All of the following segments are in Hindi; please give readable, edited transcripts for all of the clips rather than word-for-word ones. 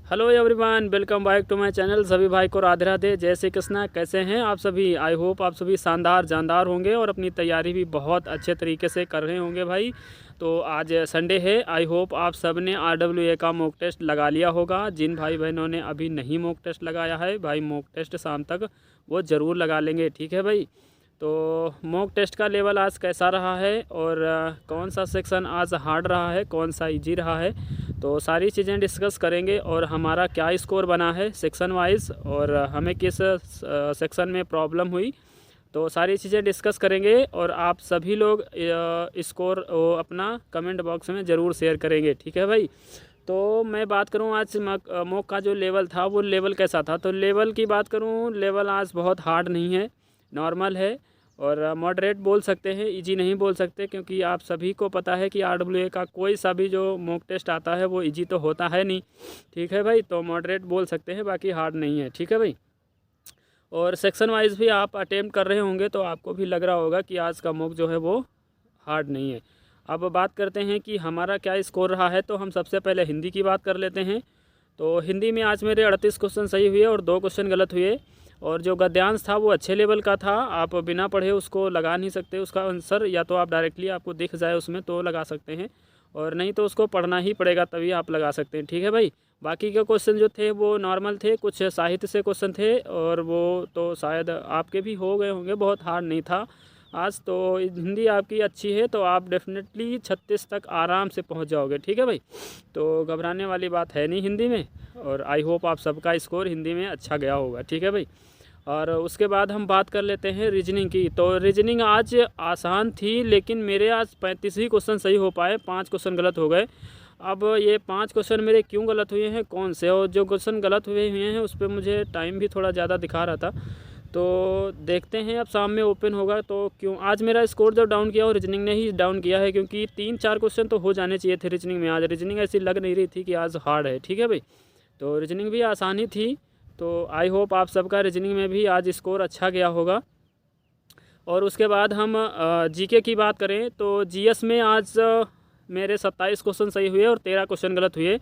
Hello everyone, welcome back to my channel. सभी भाई को राधे राधे, जय श्री कृष्णा। कैसे हैं आप सभी? आई होप आप सभी शानदार जानदार होंगे और अपनी तैयारी भी बहुत अच्छे तरीके से कर रहे होंगे भाई। तो आज संडे है, आई होप आप सब ने RWA का मॉक टेस्ट लगा लिया होगा। जिन भाई बहनों ने अभी नहीं मॉक टेस्ट लगाया है भाई, मॉक टेस्ट शाम तक वो ज़रूर लगा लेंगे, ठीक है भाई। तो मॉक टेस्ट का लेवल आज कैसा रहा है और कौन सा सेक्शन आज हार्ड रहा है, कौन सा इजी रहा है, तो सारी चीज़ें डिस्कस करेंगे। और हमारा क्या स्कोर बना है सेक्शन वाइज और हमें किस सेक्शन में प्रॉब्लम हुई, तो सारी चीज़ें डिस्कस करेंगे। और आप सभी लोग स्कोर अपना कमेंट बॉक्स में ज़रूर शेयर करेंगे, ठीक है भाई। तो मैं बात करूं आज मॉक का जो लेवल था वो लेवल कैसा था, तो लेवल की बात करूं, लेवल आज बहुत हार्ड नहीं है, नॉर्मल है और मॉडरेट बोल सकते हैं, इजी नहीं बोल सकते, क्योंकि आप सभी को पता है कि RWA का कोई सा भी जो मॉक टेस्ट आता है वो इजी तो होता है नहीं, ठीक है भाई। तो मॉडरेट बोल सकते हैं, बाकी हार्ड नहीं है, ठीक है भाई। और सेक्शन वाइज भी आप अटेम्प्ट कर रहे होंगे तो आपको भी लग रहा होगा कि आज का मॉक जो है वो हार्ड नहीं है। अब बात करते हैं कि हमारा क्या स्कोर रहा है, तो हम सबसे पहले हिंदी की बात कर लेते हैं। तो हिंदी में आज मेरे 38 क्वेश्चन सही हुए और 2 क्वेश्चन गलत हुए। और जो गद्यांश था वो अच्छे लेवल का था, आप बिना पढ़े उसको लगा नहीं सकते उसका आंसर, या तो आप डायरेक्टली आपको दिख जाए उसमें तो लगा सकते हैं, और नहीं तो उसको पढ़ना ही पड़ेगा तभी आप लगा सकते हैं, ठीक है भाई। बाकी के क्वेश्चन जो थे वो नॉर्मल थे, कुछ साहित्य से क्वेश्चन थे और वो तो शायद आपके भी हो गए होंगे, बहुत हार्ड नहीं था आज। तो हिंदी आपकी अच्छी है तो आप डेफिनेटली 36 तक आराम से पहुंच जाओगे, ठीक है भाई। तो घबराने वाली बात है नहीं हिंदी में, और आई होप आप सबका स्कोर हिंदी में अच्छा गया होगा, ठीक है भाई। और उसके बाद हम बात कर लेते हैं रीजनिंग की। तो रीजनिंग आज आसान थी, लेकिन मेरे आज 35 ही क्वेश्चन सही हो पाए, 5 क्वेश्चन गलत हो गए। अब ये 5 क्वेश्चन मेरे क्यों गलत हुए हैं, कौन से, और जो क्वेश्चन गलत हुए हैं उस पर मुझे टाइम भी थोड़ा ज़्यादा दिखा रहा था, तो देखते हैं अब शाम में ओपन होगा तो क्यों। आज मेरा स्कोर जो डाउन किया वो रीजनिंग ने ही डाउन किया है, क्योंकि 3-4 क्वेश्चन तो हो जाने चाहिए थे रीजनिंग में। आज रीजनिंग ऐसी लग नहीं रही थी कि आज हार्ड है, ठीक है भाई। तो रीजनिंग भी आसानी थी, तो आई होप आप सबका रीजनिंग में भी आज स्कोर अच्छा गया होगा। और उसके बाद हम जीके की बात करें तो जीएस में आज मेरे 27 क्वेश्चन सही हुए और 13 क्वेश्चन गलत हुए।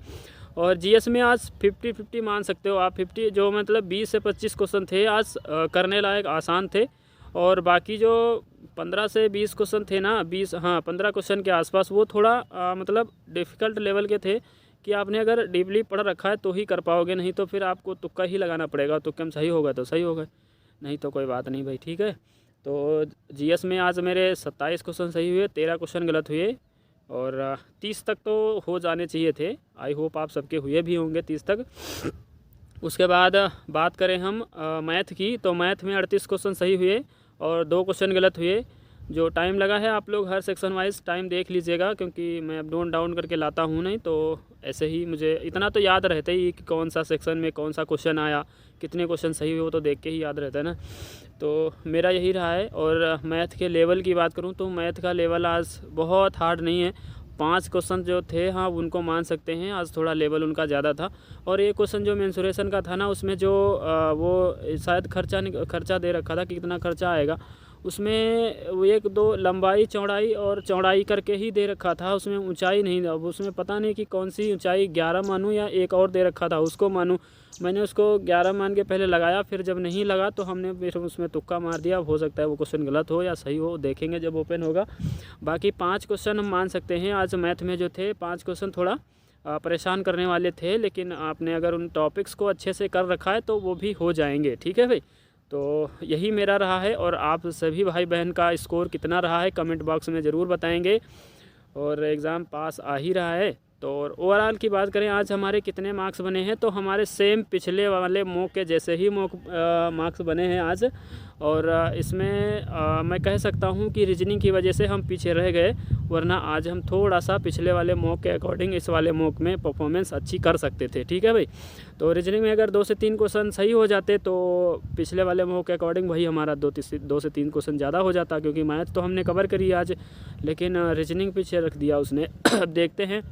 और जीएस में आज 50-50 मान सकते हो आप, 50 जो मतलब 20 से 25 क्वेश्चन थे आज करने लायक आसान थे, और बाकी जो 15 से 20 क्वेश्चन थे ना, 20 हाँ 15 क्वेश्चन के आसपास वो थोड़ा मतलब डिफ़िकल्ट लेवल के थे, कि आपने अगर डीपली पढ़ रखा है तो ही कर पाओगे, नहीं तो फिर आपको तुक्का ही लगाना पड़ेगा। तुक्का में सही होगा तो सही होगा, नहीं तो कोई बात नहीं भाई, ठीक है। तो जीएस में आज मेरे 27 क्वेश्चन सही हुए, 13 क्वेश्चन गलत हुए, और 30 तक तो हो जाने चाहिए थे। आई होप आप सबके हुए भी होंगे 30 तक। उसके बाद बात करें हम मैथ की, तो मैथ में 38 क्वेश्चन सही हुए और 2 क्वेश्चन गलत हुए। जो टाइम लगा है आप लोग हर सेक्शन वाइज टाइम देख लीजिएगा, क्योंकि मैं अब नोट डाउन करके लाता हूँ नहीं, तो ऐसे ही मुझे इतना तो याद रहता ही कि कौन सा सेक्शन में कौन सा क्वेश्चन आया, कितने क्वेश्चन सही हुए, वो तो देख के ही याद रहता है ना। तो मेरा यही रहा है। और मैथ के लेवल की बात करूँ तो मैथ का लेवल आज बहुत हार्ड नहीं है। 5 क्वेश्चन जो थे हाँ उनको मान सकते हैं, आज थोड़ा लेवल उनका ज़्यादा था। और एक क्वेश्चन जो मेंसुरेशन का था ना, उसमें जो वो शायद खर्चा दे रखा था कि कितना खर्चा आएगा, उसमें वो 1-2 लंबाई चौड़ाई और चौड़ाई करके ही दे रखा था, उसमें ऊंचाई नहीं। अब उसमें पता नहीं कि कौन सी ऊंचाई 11 मानूँ या एक और दे रखा था उसको मानूँ। मैंने उसको 11 मान के पहले लगाया, फिर जब नहीं लगा तो हमने फिर उसमें तुक्का मार दिया। हो सकता है वो क्वेश्चन गलत हो या सही हो, देखेंगे जब ओपन होगा। बाकी 5 क्वेश्चन हम मान सकते हैं आज मैथ में जो थे, 5 क्वेश्चन थोड़ा परेशान करने वाले थे, लेकिन आपने अगर उन टॉपिक्स को अच्छे से कर रखा है तो वो भी हो जाएंगे, ठीक है भाई। तो यही मेरा रहा है, और आप सभी भाई बहन का स्कोर कितना रहा है कमेंट बॉक्स में ज़रूर बताएंगे। और एग्ज़ाम पास आ ही रहा है। तो ओवरऑल की बात करें आज हमारे कितने मार्क्स बने हैं, तो हमारे सेम पिछले वाले मॉक के जैसे ही मार्क्स बने हैं आज। और इसमें मैं कह सकता हूं कि रीजनिंग की वजह से हम पीछे रह गए, वरना आज हम थोड़ा सा पिछले वाले मॉक के अकॉर्डिंग इस वाले मॉक में परफॉर्मेंस अच्छी कर सकते थे, ठीक है भाई। तो रीजनिंग में अगर 2 से 3 क्वेश्चन सही हो जाते तो पिछले वाले मॉक के अकॉर्डिंग वही हमारा 2 से 3 क्वेश्चन ज़्यादा हो जाता, क्योंकि मैथ तो हमने कवर करी आज, लेकिन रीजनिंग पीछे रख दिया उसने। अब देखते हैं,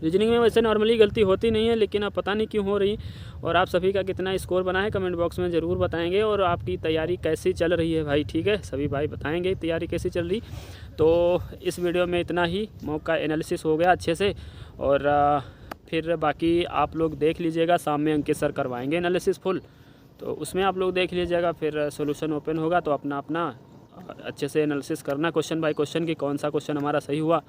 रीजनिंग में वैसे नॉर्मली गलती होती नहीं है, लेकिन अब पता नहीं क्यों हो रही। और आप सभी का कितना स्कोर बना है कमेंट बॉक्स में ज़रूर बताएंगे, और आपकी तैयारी कैसी चल रही है भाई, ठीक है। सभी भाई बताएंगे तैयारी कैसी चल रही। तो इस वीडियो में इतना ही, मॉक का एनालिसिस हो गया अच्छे से। और फिर बाकी आप लोग देख लीजिएगा, शाम में अंकित सर करवाएंगे एनालिसिस फुल, तो उसमें आप लोग देख लीजिएगा। फिर सॉल्यूशन ओपन होगा तो अपना अपना अच्छे से एनालिसिस करना क्वेश्चन बाय क्वेश्चन की कौन सा क्वेश्चन हमारा सही हुआ।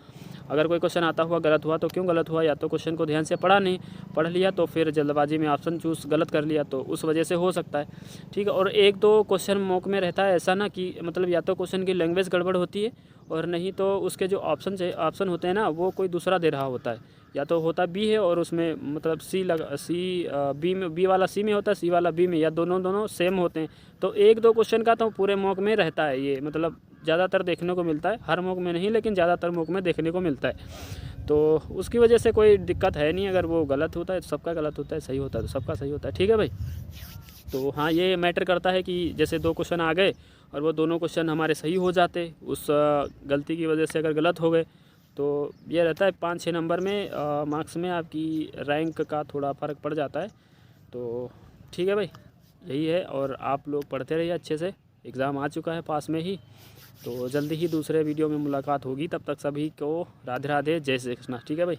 अगर कोई क्वेश्चन आता हुआ गलत हुआ तो क्यों गलत हुआ, या तो क्वेश्चन को ध्यान से पढ़ा नहीं, पढ़ लिया तो फिर जल्दबाजी में ऑप्शन चूज़ गलत कर लिया, तो उस वजह से हो सकता है। ठीक है, और एक दो क्वेश्चन मॉक में रहता है ऐसा ना कि मतलब या तो क्वेश्चन की लैंग्वेज गड़बड़ होती है, और नहीं तो उसके जो ऑप्शन होते हैं ना वो कोई दूसरा दे रहा होता है, या तो होता बी है और उसमें मतलब बी में, बी वाला सी में होता है, सी वाला बी में, या दोनों सेम होते हैं। तो एक दो क्वेश्चन का तो पूरे मॉक में रहता है, ये मतलब ज़्यादातर देखने को मिलता है, हर मॉक में नहीं लेकिन ज़्यादातर मॉक में देखने को मिलता है। तो उसकी वजह से कोई दिक्कत है नहीं, अगर वो गलत होता है तो सबका गलत होता है, सही होता है तो सबका सही होता है। ठीक है भाई, तो हाँ ये मैटर करता है कि जैसे दो क्वेश्चन आ गए और वो दोनों क्वेश्चन हमारे सही हो जाते, उस गलती की वजह से अगर गलत हो गए तो ये रहता है 5-6 नंबर में मार्क्स में आपकी रैंक का थोड़ा फ़र्क पड़ जाता है। तो ठीक है भाई, यही है, और आप लोग पढ़ते रहिए अच्छे से, एग्ज़ाम आ चुका है पास में ही, तो जल्दी ही दूसरे वीडियो में मुलाकात होगी। तब तक सभी को राधे राधे, जय श्री कृष्णा। ठीक है भाई।